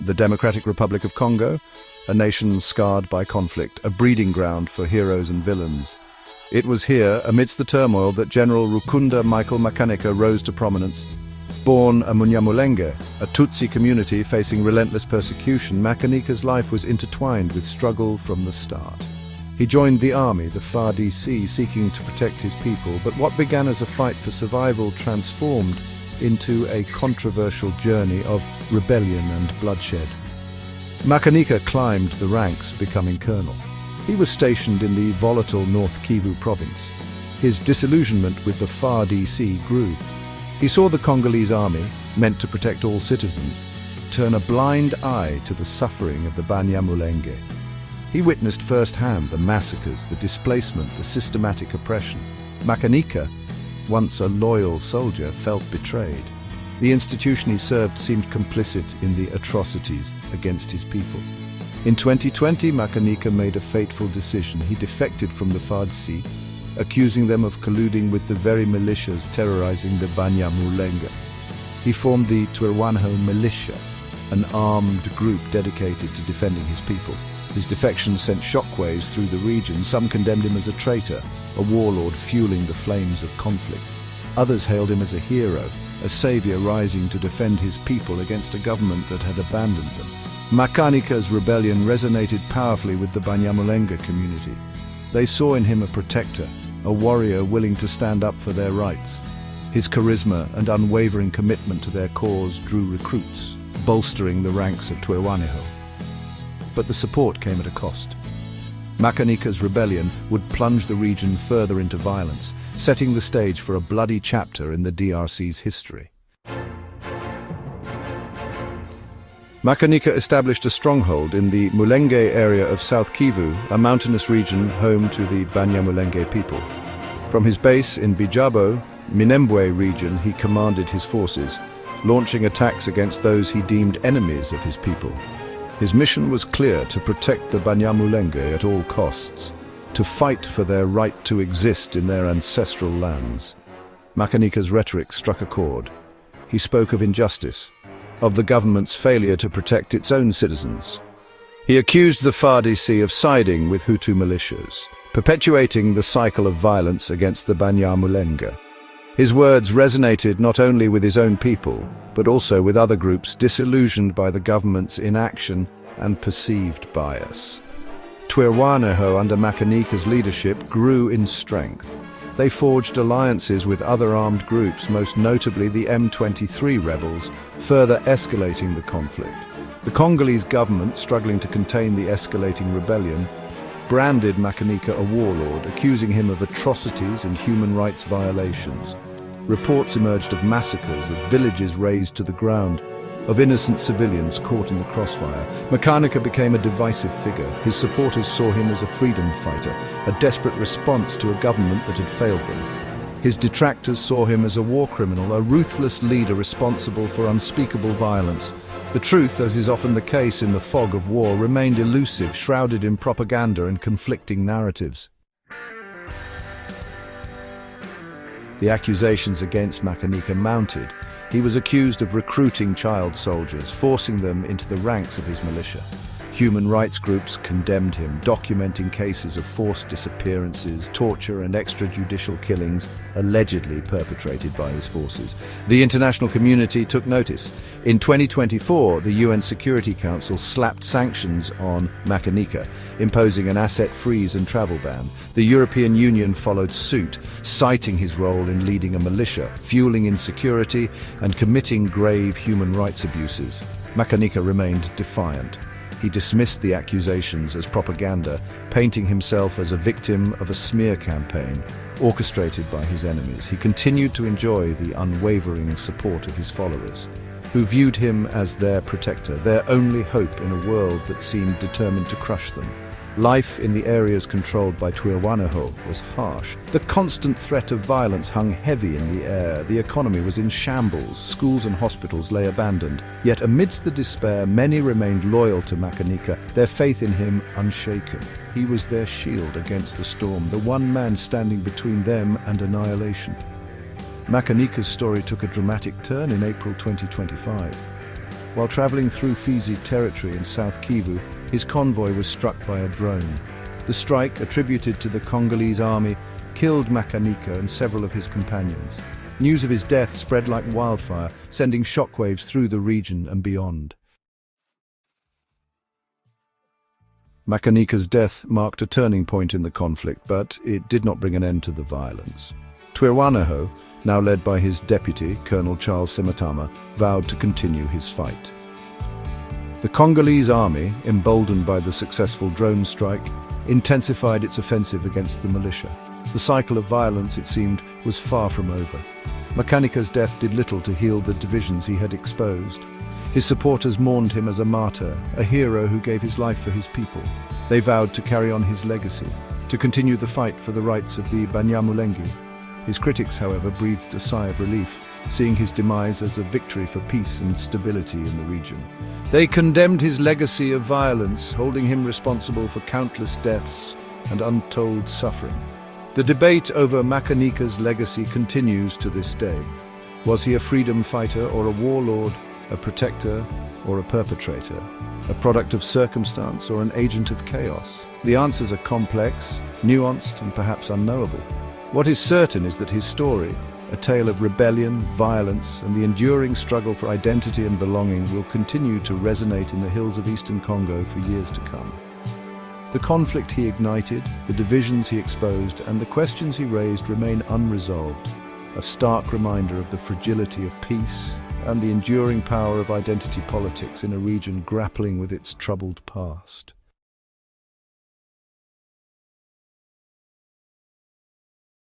The Democratic Republic of Congo, a nation scarred by conflict, a breeding ground for heroes and villains. It was here, amidst the turmoil, that General Rukunda Michael Makanika rose to prominence. Born a Munyamulenge, a Tutsi community facing relentless persecution, Makanika's life was intertwined with struggle from the start. He joined the army, the FARDC, seeking to protect his people, but what began as a fight for survival transformed into a controversial journey of rebellion and bloodshed. Makanika climbed the ranks, becoming colonel. He was stationed in the volatile North Kivu province. His disillusionment with the FARDC grew. He saw the Congolese army, meant to protect all citizens, turn a blind eye to the suffering of the Banyamulenge. He witnessed firsthand the massacres, the displacement, the systematic oppression. Makanika, once a loyal soldier, felt betrayed. The institution he served seemed complicit in the atrocities against his people. In 2020, Makanika made a fateful decision. He defected from the FARDC, accusing them of colluding with the very militias terrorizing the Banyamulenge. He formed the Twirwaneho militia, an armed group dedicated to defending his people. His defection sent shockwaves through the region. Some condemned him as a traitor, a warlord fueling the flames of conflict. Others hailed him as a hero, a savior rising to defend his people against a government that had abandoned them. Makanika's rebellion resonated powerfully with the Banyamulenge community. They saw in him a protector, a warrior willing to stand up for their rights. His charisma and unwavering commitment to their cause drew recruits, bolstering the ranks of Twirwaneho. But the support came at a cost. Makanika's rebellion would plunge the region further into violence, setting the stage for a bloody chapter in the DRC's history. Makanika established a stronghold in the Mulenge area of South Kivu, a mountainous region home to the Banyamulenge people. From his base in Bijabo, Minembwe region, he commanded his forces, launching attacks against those he deemed enemies of his people. His mission was clear: to protect the Banyamulenge at all costs, to fight for their right to exist in their ancestral lands. Makanika's rhetoric struck a chord. He spoke of injustice, of the government's failure to protect its own citizens. He accused the FARDC of siding with Hutu militias, perpetuating the cycle of violence against the Banyamulenge. His words resonated not only with his own people, but also with other groups disillusioned by the government's inaction and perceived bias. Twirwaneho, under Makanika's leadership, grew in strength. They forged alliances with other armed groups, most notably the M23 rebels, further escalating the conflict. The Congolese government, struggling to contain the escalating rebellion, branded Makanika a warlord, accusing him of atrocities and human rights violations. Reports emerged of massacres, of villages razed to the ground, of innocent civilians caught in the crossfire. Makanika became a divisive figure. His supporters saw him as a freedom fighter, a desperate response to a government that had failed them. His detractors saw him as a war criminal, a ruthless leader responsible for unspeakable violence. The truth, as is often the case in the fog of war, remained elusive, shrouded in propaganda and conflicting narratives. The accusations against Makanika mounted. He was accused of recruiting child soldiers, forcing them into the ranks of his militia. Human rights groups condemned him, documenting cases of forced disappearances, torture and extrajudicial killings allegedly perpetrated by his forces. The international community took notice. In 2024, the UN Security Council slapped sanctions on Makanika, imposing an asset freeze and travel ban. The European Union followed suit, citing his role in leading a militia, fueling insecurity and committing grave human rights abuses. Makanika remained defiant. He dismissed the accusations as propaganda, painting himself as a victim of a smear campaign orchestrated by his enemies. He continued to enjoy the unwavering support of his followers, who viewed him as their protector, their only hope in a world that seemed determined to crush them. Life in the areas controlled by Twirwaneho was harsh. The constant threat of violence hung heavy in the air. The economy was in shambles. Schools and hospitals lay abandoned. Yet amidst the despair, many remained loyal to Makanika, their faith in him unshaken. He was their shield against the storm, the one man standing between them and annihilation. Makanika's story took a dramatic turn in April 2025. While traveling through Fizi territory in South Kivu, his convoy was struck by a drone. The strike, attributed to the Congolese army, killed Makanika and several of his companions. News of his death spread like wildfire, sending shockwaves through the region and beyond. Makanika's death marked a turning point in the conflict, but it did not bring an end to the violence. Twirwaneho, now led by his deputy, Colonel Charles Sematama, vowed to continue his fight. The Congolese army, emboldened by the successful drone strike, intensified its offensive against the militia. The cycle of violence, it seemed, was far from over. Makanika's death did little to heal the divisions he had exposed. His supporters mourned him as a martyr, a hero who gave his life for his people. They vowed to carry on his legacy, to continue the fight for the rights of the Banyamulenge. His critics, however, breathed a sigh of relief, seeing his demise as a victory for peace and stability in the region. They condemned his legacy of violence, holding him responsible for countless deaths and untold suffering. The debate over Makanika's legacy continues to this day. Was he a freedom fighter or a warlord, a protector or a perpetrator, a product of circumstance or an agent of chaos? The answers are complex, nuanced, and perhaps unknowable. What is certain is that his story, a tale of rebellion, violence, and the enduring struggle for identity and belonging, will continue to resonate in the hills of eastern Congo for years to come. The conflict he ignited, the divisions he exposed, and the questions he raised remain unresolved, a stark reminder of the fragility of peace and the enduring power of identity politics in a region grappling with its troubled past.